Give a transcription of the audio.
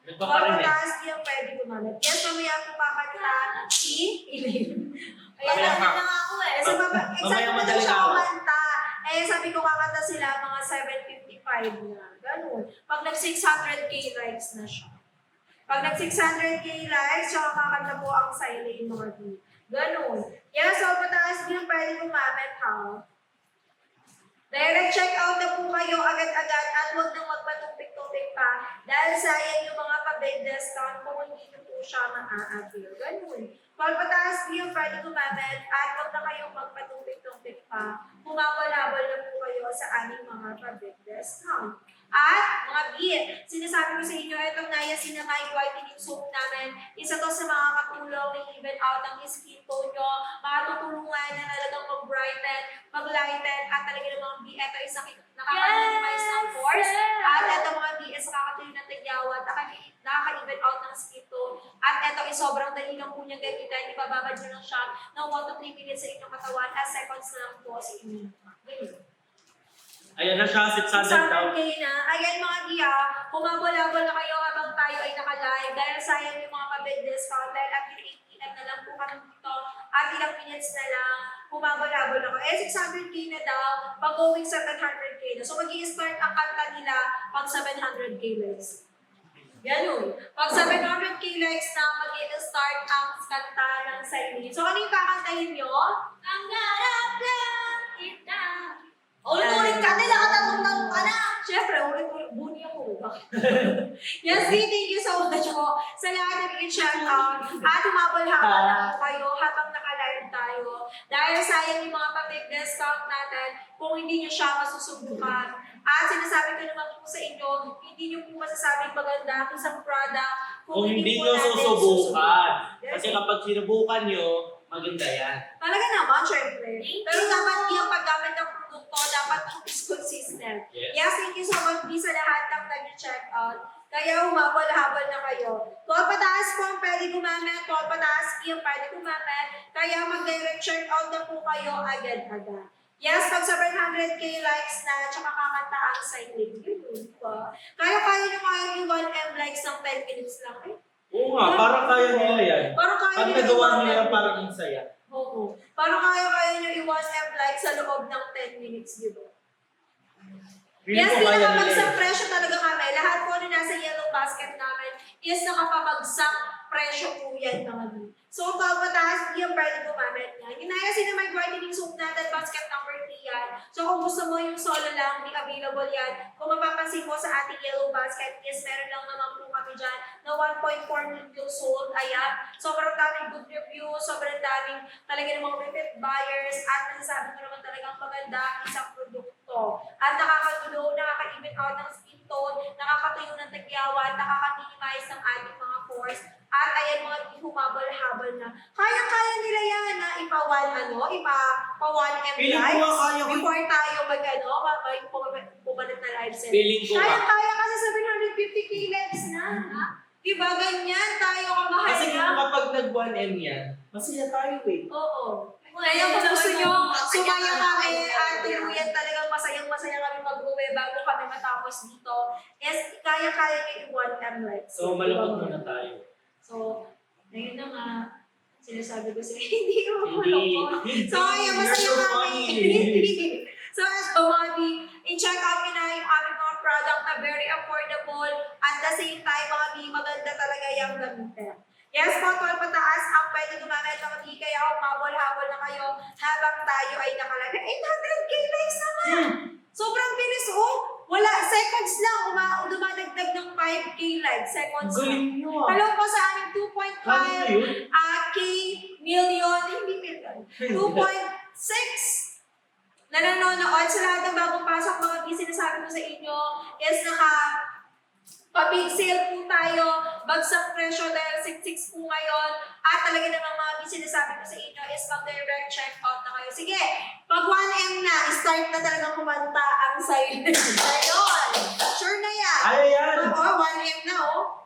Pagpataas niya pwede gumamit. Yes, mamaya po kakanta si Elaine. Ayan, natin na nga ako eh. So, excited na daw siya kumanta. Eh, sabi ko kakanta sila mga 7:55 na. Ganun. Pag nag-600k likes na siya. Pag nag-600k likes, siya kakanta po ang Silane mga di. Ganun. Yes, so pataas niya pwede gumamit ha. Direct check out na po kayo agad-agad at huwag nang magpatupik-tupik pa dahil sayang yung mga pa-big discount kung hindi nyo po siya ma-a-avail. Ganun. Pagpataas niyo, pwede gumamit at huwag na kayong magpatupik-tupik pa. Humabol-habol na po kayo sa aming mga pa-big discount. At mga beat, sinasabi ko sa inyo, itong niacinamide whitening soap namin, isa to sa mga katulong na even out ng skin tone nyo, makatutulungan na talagang mag-brighten, mag-lighten, at talaga ng mga beat, ito isang nakaka-minimize ng pores, at ito mga beat, nakakatuloy ng tagyawan, nakaka-even out ng skin tone, at ito is sobrang dali lang po niyang gamitan, ibababad nyo lang siya ng 1 to 3 minutes sa inyong katawan, as seconds na lang po sa inyo. Ganyan. Ayan na siya, 600 daw. na. Ayan mga diya, humabol-habol na kayo habang tayo ay naka-live dahil sayang yung mga pa-bid discount dahil at 8 na lang po kami dito at ilang minutes na lang humabol-habol na kayo. 600k na daw, pag-going 700k na. So mag-i-start ang kanta nila pag 700k likes. Ganun. Pag 700k likes na, mag-i-start ang kanta ng Silane. So ano yung kakantahin nyo? Ang garap lang kita. Ulit-ulit ka nila, katanong-tanong ka na. Siyempre, ulit-ulit, buni ako. Yes, thank you so much po sa lahat na nag-check out. At humabol-habol na po kayo habang naka-live tayo. Dahil sayang yung mga pa-big discount natin kung hindi nyo siya masusubukan. At sinasabi ko naman po sa inyo, hindi nyo po masasabing maganda ang isang product Kung hindi nyo susubukan. Kasi kapag sinubukan nyo, maganda yan. Talaga naman, syempre. Pero dapat yung paggamit ng produkto, dapat is consistent. Yes, thank you so much sa lahat ng nag-check out. Kaya humabol-habol na kayo. Kung pataas po ang pwede gumamit, kung pataas yung pwede gumamit, kaya mag-direct check out na po kayo agad-agad. Yes, pag 700k likes na, tsaka kakanta ang Silane. Yun po. Kaya-kaya nyo kaya yung 1M likes ng 10 minutes lang eh. Oo nga, parang kaya nila yan. Parang kaya pag nagawa nila yan, parang ang saya. Oo. Parang kaya nyo i-1M like sa loob ng 10 minutes, di ba? Yes, nakapagsak presyo talaga kami. Lahat po na nasa yellow basket namin is nakapabagsak presyo po yan naman. So, pag mataas, yung pwede gumamit niya. Yung niacinamide whitening soap natin, basket number 3 yan. So, kung gusto mo yung solo lang, di available yan. Kung mapapansin mo sa ating yellow basket, is meron lang naman po kami dyan na 1.4 million sold. Ayan. Sobrang daming good reviews, sobrang daming talaga ng mga repeat buyers, at nasasabi ko naman talagang maganda ang isang produkto. At nakakagulo, nakaka-even out ng skin tone, nakakatuyo ng tagyawan, nakaka-minimize ng ating mga pores. At ayan mga humabol-habol na. Kaya-kaya nila yan na ipa-1M lives. Before tayo pumalit na live set. Kaya-kaya kasi 750k lives na. Diba ganyan tayo kamahal na. Kasi kung kapag nag-1M yan, masaya tayo eh. Oo. Kaya kung gusto nyo, sumaya kami at tinuyan talagang masayang-masaya kami mag-uwi bago kami matapos dito. Yes, kaya-kaya nyo yung 1M lives. So, malungkot muna tayo. So, ngayon na nga, sinasabi ko sila, hindi ko malungkot. So, ayan, masaya kami. So, as Mami, i-check out nyo na yung aming mga product na very affordable at the same time, Mami, maganda talaga yung gamitin. Yes, po, 12 pataas ang pwede gumamit ng Mami, kaya humabol-habol na kayo habang tayo ay nakalagay. 800k likes naman! Sobrang bilis, oh! Wala, seconds lang, dumadagdag ng 5k likes, seconds lang. Hello po sa aming 2.5k million, hindi million, 2.6 na nanonood sa lahat ng bagong pasok. Mga sinasabi ko sa inyo is pa-big sale po tayo, bagsak presyo dahil 6.6 po ngayon, at talaga namang mga sinasabi ko sa inyo is mag-direct check out na kayo. Sige, pag 1M na, start na talagang kumanta ang Silane. Ayun, sure na yan. Ay, yan. Oo, 1M na oh.